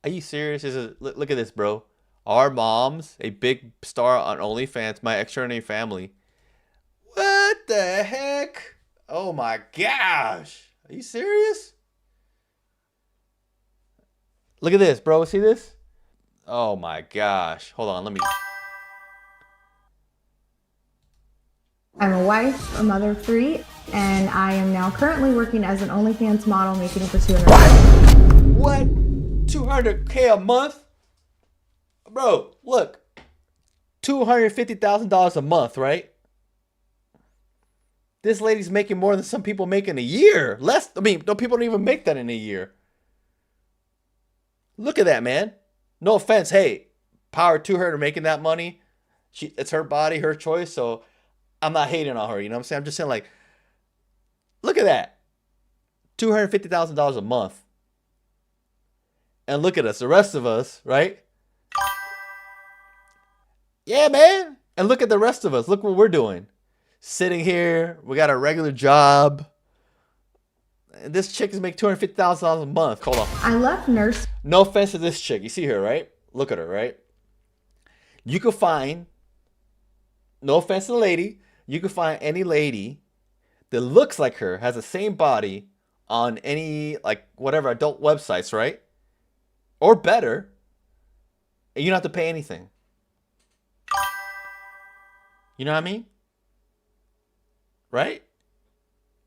Are you serious? Look at this, bro. Our mom's a big star on OnlyFans. My extraordinary family. What the heck? Oh my gosh. Are you serious? Look at this, bro. See this? Oh my gosh. Hold on, let me. I'm a wife, a mother of 3, and I am now currently working as an OnlyFans model, making over $200. What? $200K a month? Bro, look. $250,000 a month, right? This lady's making more than some people make in a year. Less, I mean, no, people don't even make that in a year. Look at that, man. No offense. Hey, power to her to making that money. It's her body, her choice. So I'm not hating on her. You know what I'm saying? I'm just saying, like, look at that. $250,000 a month. And look at us, the rest of us, right? Yeah, man. And look at the rest of us. Look what we're doing. Sitting here. We got a regular job. And this chick is making $250,000 a month. Hold on. I left nursing. No offense to this chick. You see her, right? Look at her, right? You could find, no offense to the lady, you could find any lady that looks like her, has the same body on any, like, whatever, adult websites, right? Or better. And you don't have to pay anything. You know what I mean? Right?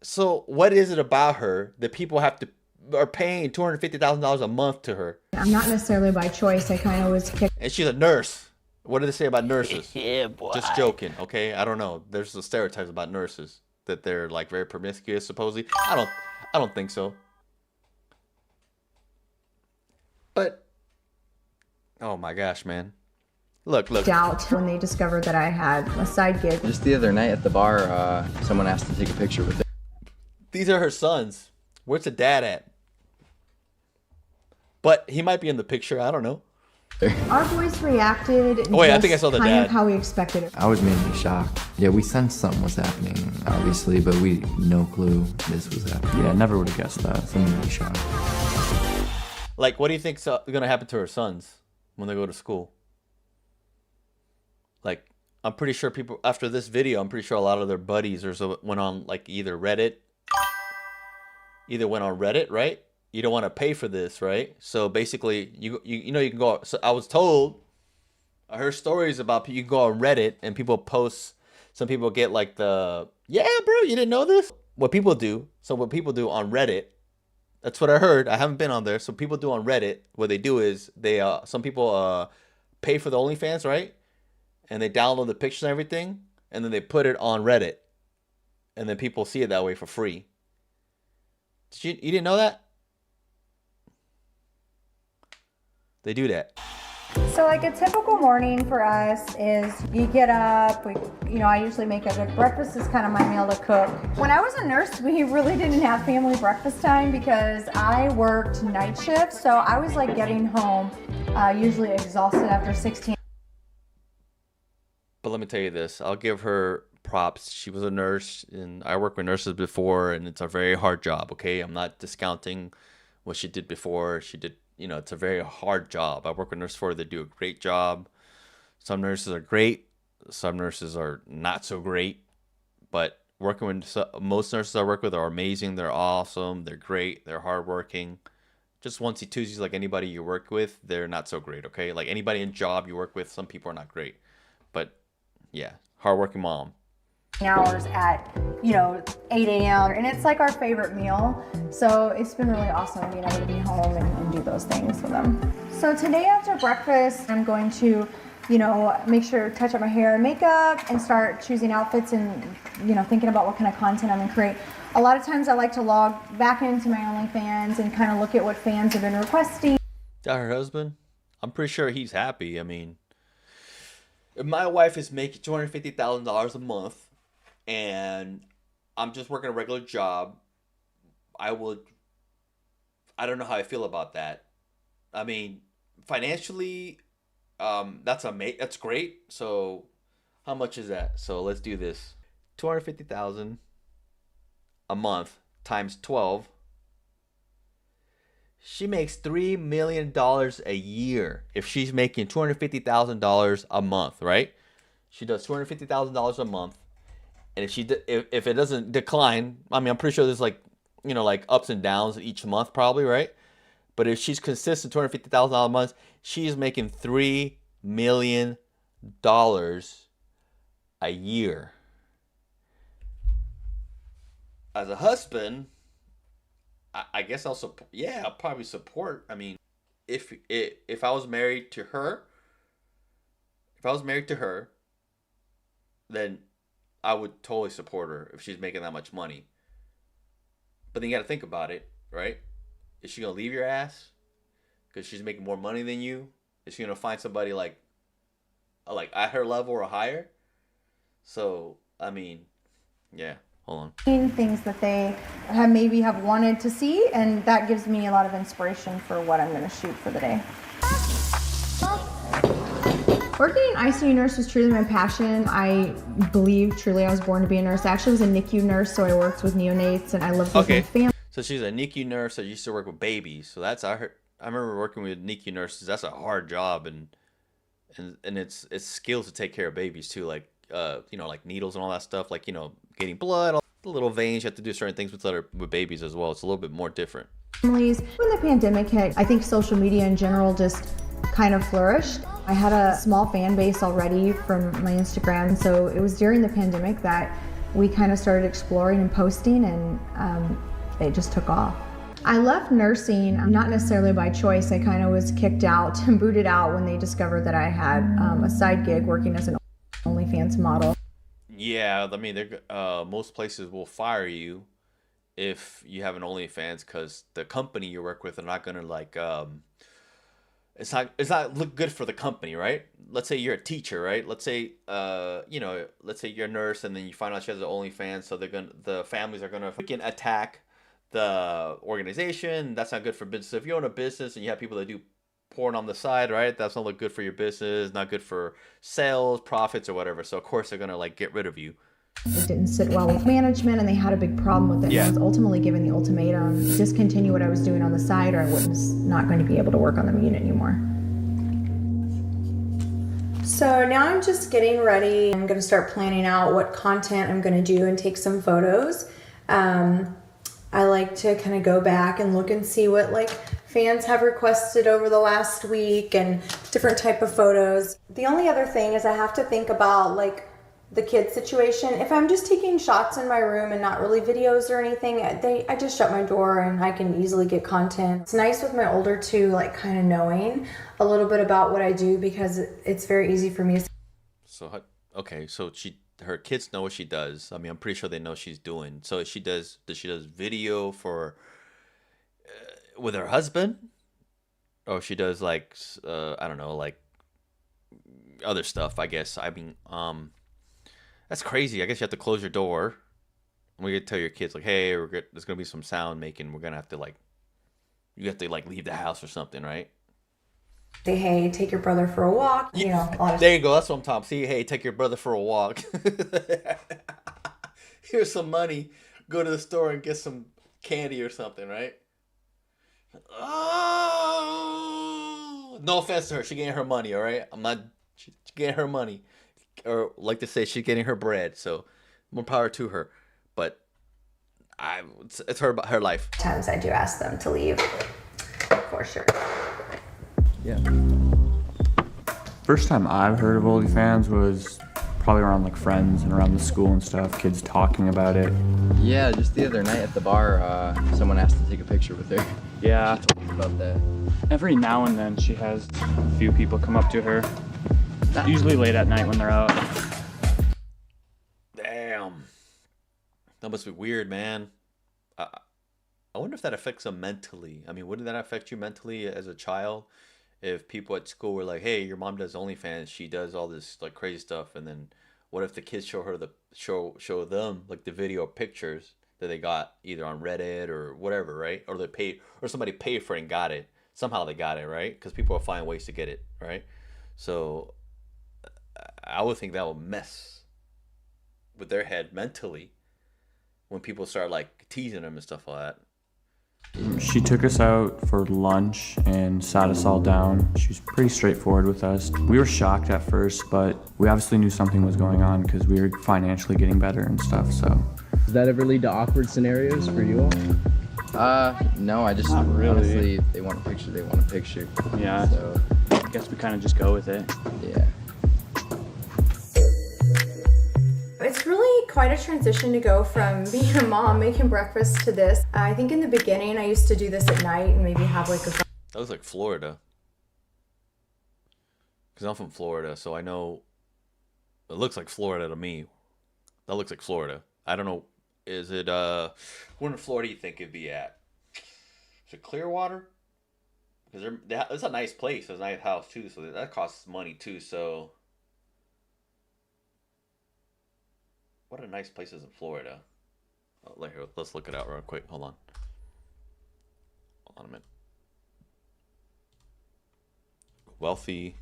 So what is it about her that people are paying $250,000 a month to her? I'm not necessarily by choice. I kind of was kicked. And she's a nurse. What do they say about nurses? Yeah, boy. Just joking, okay? I don't know. There's the stereotypes about nurses that they're like very promiscuous, supposedly. I don't think so. But oh my gosh, man. Look. Out when they discovered that I had a side gig. Just the other night at the bar, someone asked to take a picture with it. These are her sons. Where's the dad at? But he might be in the picture. I don't know. Our boys reacted. Oh, wait, I think I saw the kind dad. of how we expected it. I was mainly shocked. Yeah, we sensed something was happening, obviously, but we no clue this was happening. Yeah, I never would have guessed that. So I'm really shocked. Like, what do you think's going to happen to her sons when they go to school? Like, I'm pretty sure people, after this video, I'm pretty sure a lot of their buddies went on, like, either went on Reddit, right? You don't want to pay for this, right? So basically, you know, you can go. So I was told, I heard stories about you can go on Reddit and people post. Some people get like the, yeah, bro, you didn't know this? What people do on Reddit, that's what I heard. I haven't been on there. So people do on Reddit, what they do is some people pay for the OnlyFans, right? And they download the pictures and everything, and then they put it on Reddit, and then people see it that way for free. You didn't know that? They do that. So like a typical morning for us is you get up, I usually make a good breakfast is kind of my meal to cook. When I was a nurse, we really didn't have family breakfast time because I worked night shifts. So I was like getting home usually exhausted after 16. But let me tell you this, I'll give her props. She was a nurse, and I worked with nurses before, and it's a very hard job, okay? I'm not discounting what she did before. She did, it's a very hard job. I work with nurses before. They do a great job. Some nurses are great. Some nurses are not so great. But working with most nurses I work with are amazing. They're awesome. They're great. They're hardworking. Just onesie twosies like anybody you work with, they're not so great, okay? Like anybody in job you work with, some people are not great. But yeah, hardworking mom. Hours at 8 a.m. and it's like our favorite meal, so it's been really awesome being able to be home and do those things with them. So today after breakfast I'm going to make sure to touch up my hair and makeup and start choosing outfits and thinking about what kind of content I'm gonna create. A lot of times I like to log back into my OnlyFans and kind of look at what fans have been requesting. Is that her husband? I'm pretty sure he's happy. I mean, if my wife is making $250,000 a month and I'm just working a regular job, I don't know how I feel about that. I mean, financially, that's great. So how much is that? So let's do this. $250,000 a month times 12 She makes $3 million a year. If she's making $250,000 a month, right? She does $250,000 a month, and if it doesn't decline, I mean, I'm pretty sure there's like, like ups and downs each month, probably, right? But if she's consistent $250,000 a month, she's making $3 million a year. As a husband, I guess I'll support. Yeah, I'll probably support. I mean, if I was married to her, then I would totally support her if she's making that much money. But then you got to think about it, right? Is she gonna leave your ass because she's making more money than you? Is she gonna find somebody like at her level or higher? So I mean, yeah. Hold on. Things that they maybe have wanted to see, and that gives me a lot of inspiration for what I'm going to shoot for the day. Working in ICU nurse was truly my passion. I believe truly I was born to be a nurse. I actually was a NICU nurse, so I worked with neonates and I lived with my family. So she's a NICU nurse that used to work with babies. So I remember working with NICU nurses. That's a hard job, and it's skills to take care of babies too, like like needles and all that stuff, like getting blood, all the little veins. You have to do certain things with babies as well. It's a little bit more different. Families. When the pandemic hit, I think social media in general just kind of flourished. I had a small fan base already from my Instagram, so it was during the pandemic that we kind of started exploring and posting, and it just took off. I left nursing, not necessarily by choice. I kind of was kicked out and booted out when they discovered that I had a side gig working as an OnlyFans model. Yeah, I mean, most places will fire you if you have an OnlyFans because the company you work with are not gonna it's not look good for the company, right? Let's say you're a teacher, right? Let's say let's say you're a nurse and then you find out she has an OnlyFans, so the families are gonna freaking attack the organization. That's not good for business. If you own a business and you have people that do porn on the side, right? That's not look good for your business, not good for sales, profits, or whatever. So of course they're gonna get rid of you. It didn't sit well with management, and they had a big problem with it. Yeah. I was ultimately given the ultimatum: discontinue what I was doing on the side, or I was not going to be able to work on the unit anymore. So now I'm just getting ready. I'm going to start planning out what content I'm going to do and take some photos. I like to kind of go back and look and see what fans have requested over the last week and different type of photos. The only other thing is I have to think about the kid situation. If I'm just taking shots in my room and not really videos or anything, I just shut my door and I can easily get content. It's nice with my older two, kind of knowing a little bit about what I do because it's very easy for me. So, okay, so her kids know what she does. I mean, I'm pretty sure they know what she's doing. So she does video for with her husband, or she does I don't know, other stuff, I guess. I mean, that's crazy. I guess you have to close your door. And we could tell your kids hey, there's gonna be some sound making. We're gonna have to you have to leave the house or something, right? Say, hey, take your brother for a walk. A lot of there you go. That's what I'm talking. See, hey, take your brother for a walk. Here's some money. Go to the store and get some candy or something, right? Oh, no offense to her. She getting her money, all right? I'm not. She getting her money, or like to say, she's getting her bread. So more power to her. But it's her life. Times I do ask them to leave, for sure. Yeah. First time I've heard of OnlyFans was probably around friends and around the school and stuff, kids talking about it. Yeah, just the other night at the bar, someone asked to take a picture with her. Yeah. She told us about that. Every now and then she has a few people come up to her, usually late at night when they're out. Damn. That must be weird, man. I wonder if that affects them mentally. I mean, wouldn't that affect you mentally as a child? If people at school were like, hey, your mom does OnlyFans, she does all this crazy stuff, and then what if the kids show her show them the video or pictures that they got either on Reddit or whatever, right? Or they paid, or somebody paid for it and got it. Somehow they got it, right? Because people will find ways to get it, right? So I would think that will mess with their head mentally when people start teasing them and stuff like that. She took us out for lunch and sat us all down. She was pretty straightforward with us. We were shocked at first, but we obviously knew something was going on because we were financially getting better and stuff, so. Does that ever lead to awkward scenarios for you all? No, I just, Not really. honestly, they want a picture, they want a picture. Yeah, So, I guess we kind of just go with it. yeah. It's really quite a transition to go from being a mom making breakfast to this. I think in the beginning I used to do this at night and maybe have like a That looks like Florida. Because I'm from Florida, so I know it looks like Florida to me. That looks like Florida. I don't know. Is it, where in Florida do you think it'd be at? Is it Clearwater? Because it's a nice place. It's a nice house, too. So that costs money, too. So, what are nice places in Florida? Oh, let's look it out real quick. Hold on. Hold on a minute. Wealthy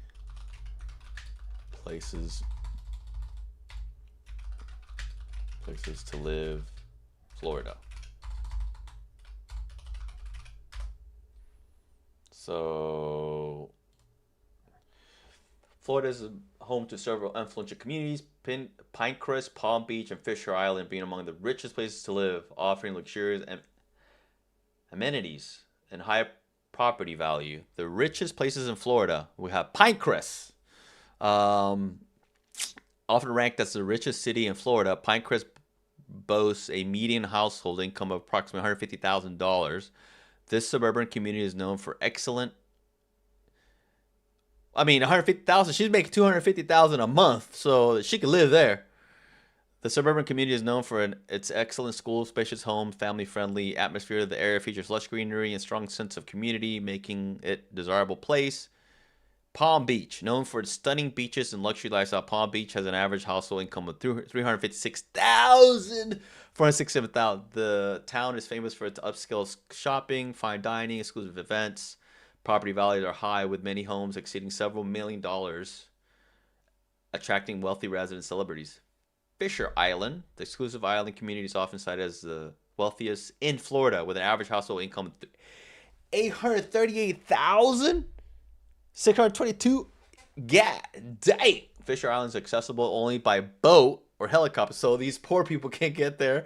places to live, Florida. So Florida is home to several influential communities, Pinecrest, Palm Beach, and Fisher Island being among the richest places to live, offering luxurious and amenities and high property value. The richest places in Florida, we have Pinecrest. Often ranked as the richest city in Florida, Pinecrest boasts a median household income of approximately $150,000. This suburban community is known for excellent. I mean, $150,000. She's making $250,000 a month, so she could live there. The suburban community is known for its excellent schools, spacious homes, family-friendly atmosphere. The area features lush greenery and strong sense of community, making it a desirable place. Palm Beach, known for its stunning beaches and luxury lifestyle, Palm Beach has an average household income of $356,000, $467,000. The town is famous for its upscale shopping, fine dining, exclusive events. Property values are high, with many homes exceeding several $1 million, attracting wealthy residents, celebrities. Fisher Island, the exclusive island community, is often cited as the wealthiest in Florida, with an average household income of $838,622. God dang. Fisher Island is accessible only by boat or helicopter, so these poor people can't get there.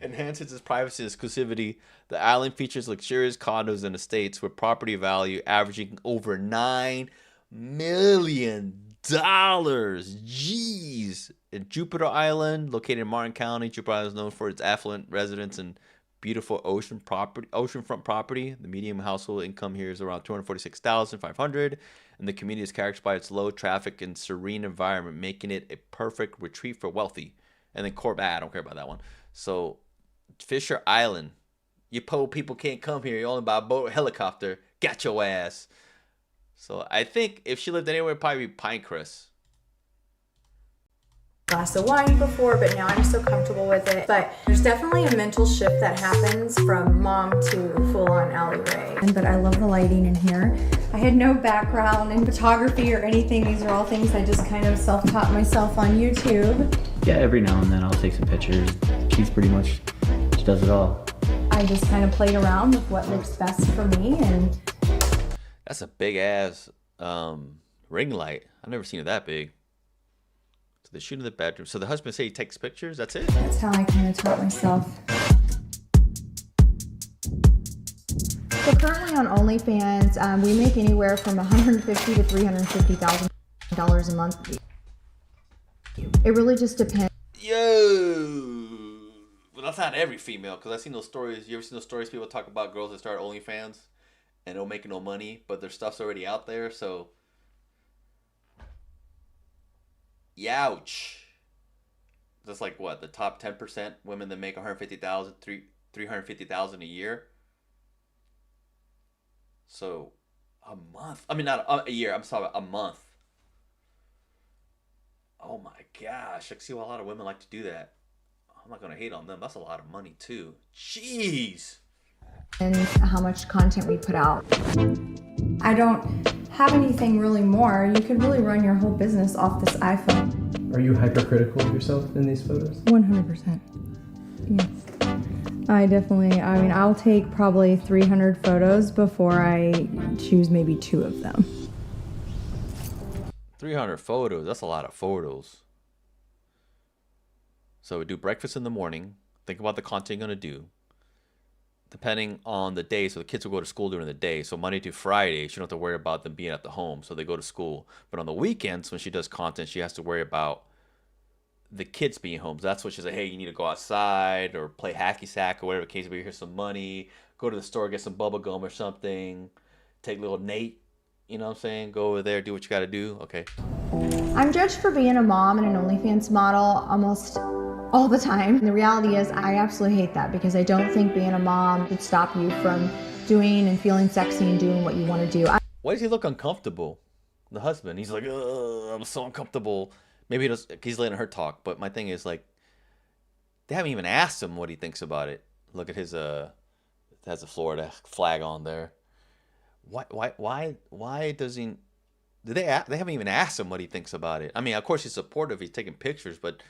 Enhances its privacy and exclusivity. The island features luxurious condos and estates with property value averaging over $9 million. Jeez. In Jupiter Island, located in Martin County, Jupiter Island is known for its affluent residents and beautiful oceanfront property. The median household income here is around $246,500, and the community is characterized by its low traffic and serene environment, making it a perfect retreat for wealthy. And then I don't care about that one. So Fisher Island, you poor people can't come here. You only buy a boat or helicopter. Got your ass. So I think if she lived anywhere, it'd probably be Pinecrest. glass of wine before, but now I'm so comfortable with it. But there's definitely a mental shift that happens from mom to full-on Allie Ray. But I love the lighting in here. I had no background in photography or anything. These are all things I just kind of self-taught myself on YouTube. Yeah, every now and then I'll take some pictures. She does it all. I just kind of played around with what looks best for me, and That's a big ass ring light. I've never seen it that big. So they shoot in the bedroom. So the husband say he takes pictures. That's it. that's how I kind of taught myself. So currently on OnlyFans, we make anywhere from $150,000 to $350,000 a month. It really just depends. Yo. Well, that's not every female, because I've seen those stories. You ever seen those stories people talk about girls that start OnlyFans and don't make no money, but their stuff's already out there, so youch. That's like what, the top 10% women that make $150,000, $350,000 a year. So a month. I mean, not a year. I'm sorry, a month. Oh my gosh! I see why a lot of women like to do that. I'm not gonna hate on them. That's a lot of money too. Jeez. And how much content we put out. I don't have anything really more. You could really run your whole business off this iPhone. Are you hypercritical of yourself in these photos? 100%. Yes. I mean, I'll take probably 300 photos before I choose maybe 2 of them. 300 photos. That's a lot of photos. So we do breakfast in the morning. Think about the content you're going to do. Depending on the day, so the kids will go to school during the day. So Monday to Friday, she don't have to worry about them being at the home. So they go to school. But on the weekends, when she does content, she has to worry about the kids being home. So that's what she's like, hey, you need to go outside or play hacky sack or whatever the case may be. Here's some money. Go to the store, get some bubble gum or something. Take little Nate, you know what I'm saying? Go over there, do what you got to do. Okay. I'm judged for being a mom and an OnlyFans model almost all the time. And the reality is I absolutely hate that because I don't think being a mom should stop you from doing and feeling sexy and doing what you want to do. Why does he look uncomfortable? The husband, he's like, I'm so uncomfortable. Maybe he's letting her talk, but my thing is like, they haven't even asked him what he thinks about it. Look at his it has a Florida flag on there. Why doesn't they haven't even asked him what he thinks about it? I mean, of course he's supportive, he's taking pictures, but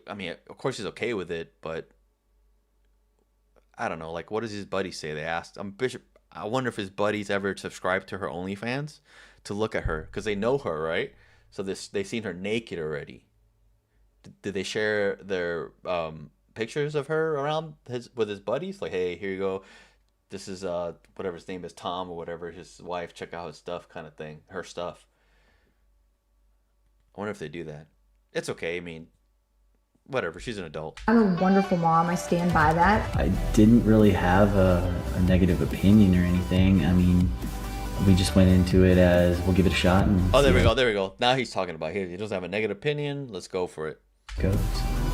I mean, of course he's okay with it, but I don't know, like what does his buddy say? They asked. I wonder if his buddies ever subscribed to her OnlyFans to look at her because they know her, right? So they've seen her naked already. Did they share their pictures of her around with his buddies? Like, hey, here you go. This is whatever his name is, Tom or whatever, his wife. Check out his stuff, kind of thing. Her stuff. I wonder if they do that. It's okay. I mean, whatever. She's an adult. I'm a wonderful mom. I stand by that. I didn't really have a negative opinion or anything. I mean, we just went into it as we'll give it a shot. And there we go. Now he's talking about he doesn't have a negative opinion. Let's go for it. Goes.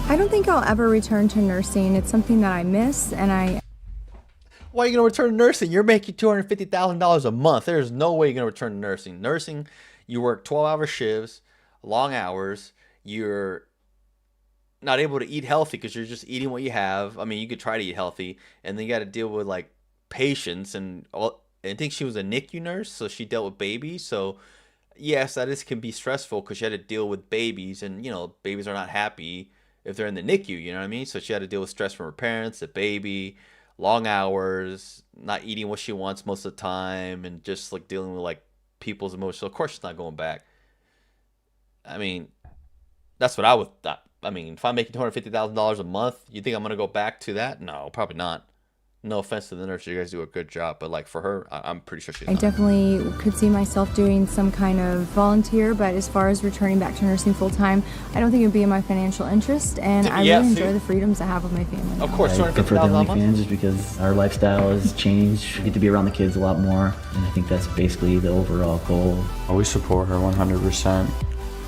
I don't think I'll ever return to nursing. It's something that I miss, and Why are you going to return to nursing? You're making $250,000 a month. There's no way you're going to return to nursing. Nursing, you work 12-hour shifts, long hours. You're not able to eat healthy because you're just eating what you have. I mean, you could try to eat healthy, and then you got to deal with like patients and all. I think she was a NICU nurse, so she dealt with babies. So yes, can be stressful because she had to deal with babies, and babies are not happy if they're in the NICU. You know what I mean? So she had to deal with stress from her parents, the baby, long hours, not eating what she wants most of the time, and just like dealing with like people's emotions. So of course she's not going back. I mean, that's what I would thought. I mean, if I'm making $250,000 a month, you think I'm gonna go back to that? No, probably not. No offense to the nurse, you guys do a good job, but like for her, I'm pretty sure she's not. I definitely could see myself doing some kind of volunteer, but as far as returning back to nursing full time, I don't think it would be in my financial interest, and I really enjoy the freedoms I have with my family. Of course, I prefer the $250,000 a month. OnlyFans just because our lifestyle has changed. We get to be around the kids a lot more, and I think that's basically the overall goal. We support her 100%.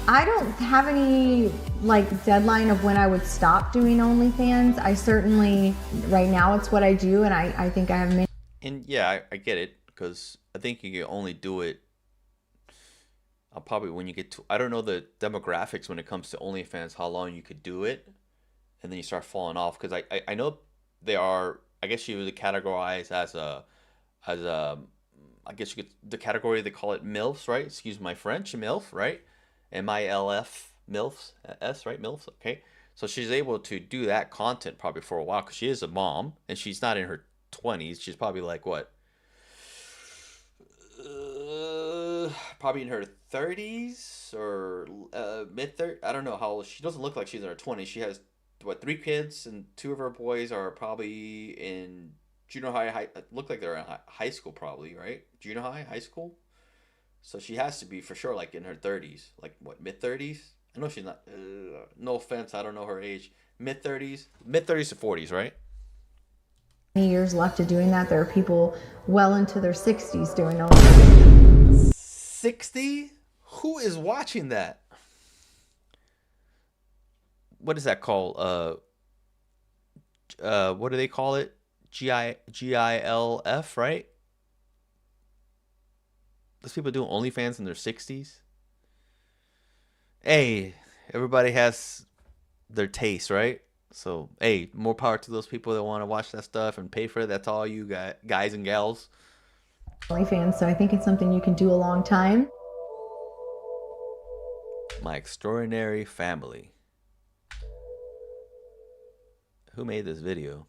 I don't have any like deadline of when I would stop doing OnlyFans. I certainly, right now it's what I do, and I think I have many. And yeah, I get it, because I think you can only do it probably when you get to, I don't know the demographics when it comes to OnlyFans, how long you could do it, and then you start falling off, because I know they are, I guess you would categorize as I guess you could, the category they call it MILFs, right? Excuse my French, MILF, right? MILF, MILFs, S, right? MILFs, okay. So she's able to do that content probably for a while because she is a mom and she's not in her 20s. She's probably like what? Probably in her 30s or mid-30s. I don't know how old. She doesn't look like she's in her 20s. She has, 3 kids, and 2 of her boys are probably in junior high. Look like they're in high school probably, right? Junior high school. So she has to be for sure like in her 30s, like what, mid-30s? I know she's not, no offense, I don't know her age. Mid-30s to 40s, right? Many years left of doing that. There are people well into their 60s doing OnlyFans. 60? Who is watching that? What is that called? What do they call it? GILF, right? Those people doing OnlyFans in their 60s. Hey, everybody has their taste, right? So, hey, more power to those people that want to watch that stuff and pay for it. That's all you guys and gals. OnlyFans, so I think it's something you can do a long time. My extraordinary family. Who made this video?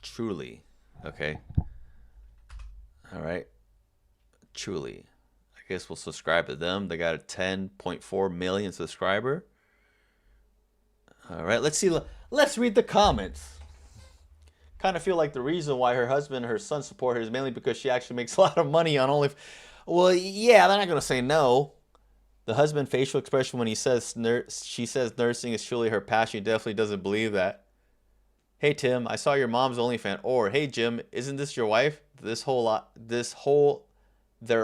Truly. Okay. All right. Truly. I guess we'll subscribe to them. They got a 10.4 million subscriber. All right. Let's see. Let's read the comments. Kind of feel like the reason why her husband and her son support her is mainly because she actually makes a lot of money on OnlyFans. Well, yeah, they're not going to say no. The husband facial expression when he says she says nursing is truly her passion. He definitely doesn't believe that. Hey Tim, I saw your mom's OnlyFans. Or hey Jim, isn't this your wife? Their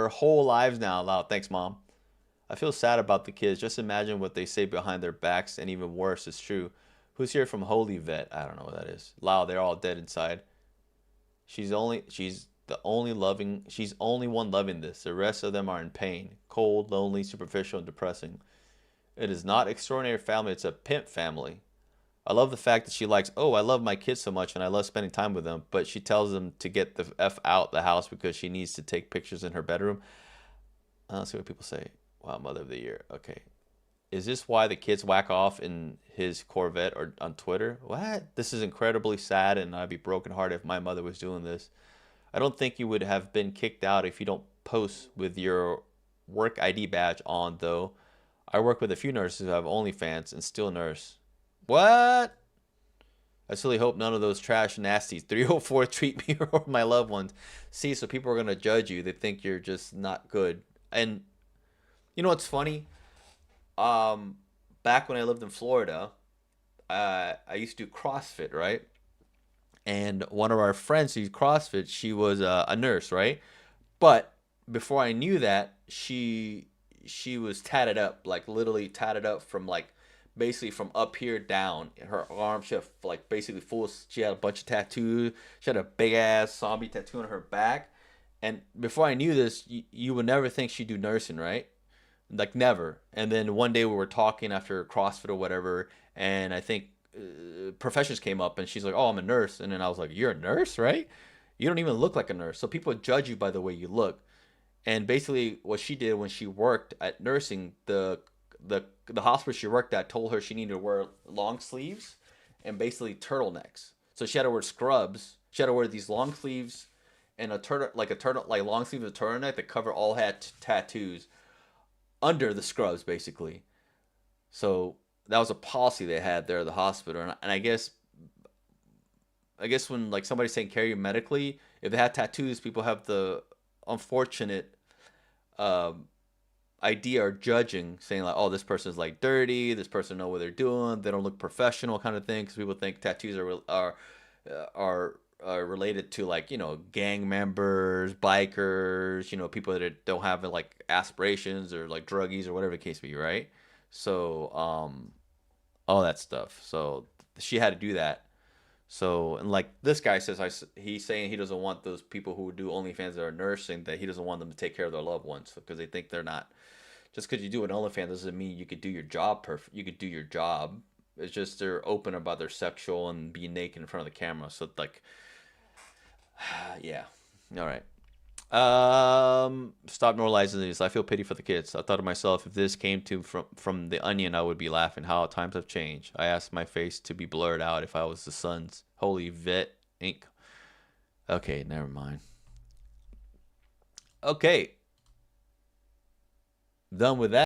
whole lives now. Wow, thanks mom. I feel sad about the kids. Just imagine what they say behind their backs, and even worse, it's true. Who's here from Holy Vet? I don't know what that is. Wow, they're all dead inside. She's only one loving this. The rest of them are in pain. Cold, lonely, superficial, and depressing. It is not extraordinary family, it's a pimp family. I love the fact that she likes, oh, I love my kids so much and I love spending time with them, but she tells them to get the F out the house because she needs to take pictures in her bedroom. Let's see what people say. Wow, Mother of the Year. Okay. Is this why the kids whack off in his Corvette or on Twitter? What? This is incredibly sad, and I'd be brokenhearted if my mother was doing this. I don't think you would have been kicked out if you don't post with your work ID badge on, though. I work with a few nurses who have OnlyFans and still nurse. What? I really hope none of those trash nasties 304 treat me or my loved ones. See, so people are going to judge you. They think you're just not good. And you know what's funny? Back when I lived in Florida, I used to do CrossFit, right? And one of our friends who's CrossFit, she was a nurse, right? But before I knew that, she was tatted up, like literally tatted up from like basically from up here down. Her arm, she had like basically full. She had a bunch of tattoos. She had a big ass zombie tattoo on her back. And before I knew this, you would never think she'd do nursing, right? Like never. And then one day we were talking after CrossFit or whatever, and I think professions came up, and she's like, "Oh, I'm a nurse," and then I was like, "You're a nurse, right? You don't even look like a nurse." So people judge you by the way you look. And basically, what she did when she worked at nursing, the hospital she worked at told her she needed to wear long sleeves and basically turtlenecks. So she had to wear scrubs. She had to wear these long sleeves and a long sleeve of a turtleneck that cover all had tattoos under the scrubs, basically. So that was a policy they had there at the hospital, and I guess when like somebody's taking care of you medically, if they have tattoos, people have the unfortunate idea or judging, saying like, oh, this person's like dirty, this person know what they're doing, they don't look professional, kind of thing, because people think tattoos are related to like, you know, gang members, bikers, you know, people that don't have like aspirations or like druggies or whatever the case may be, right? So all that stuff. So she had to do that. So, and like this guy says, he's saying he doesn't want those people who do OnlyFans that are nursing, that he doesn't want them to take care of their loved ones because they think they're not. Just because you do an OnlyFans doesn't mean you could do your job perfect. You could do your job. It's just they're open about their sexual and being naked in front of the camera. So like, yeah, all right. Stop normalizing this. I feel pity for the kids. I thought to myself, if this came from the Onion, I would be laughing. How times have changed. I asked my face to be blurred out if I was the son's. Holy Vet Inc. Okay, never mind. Okay, done with that.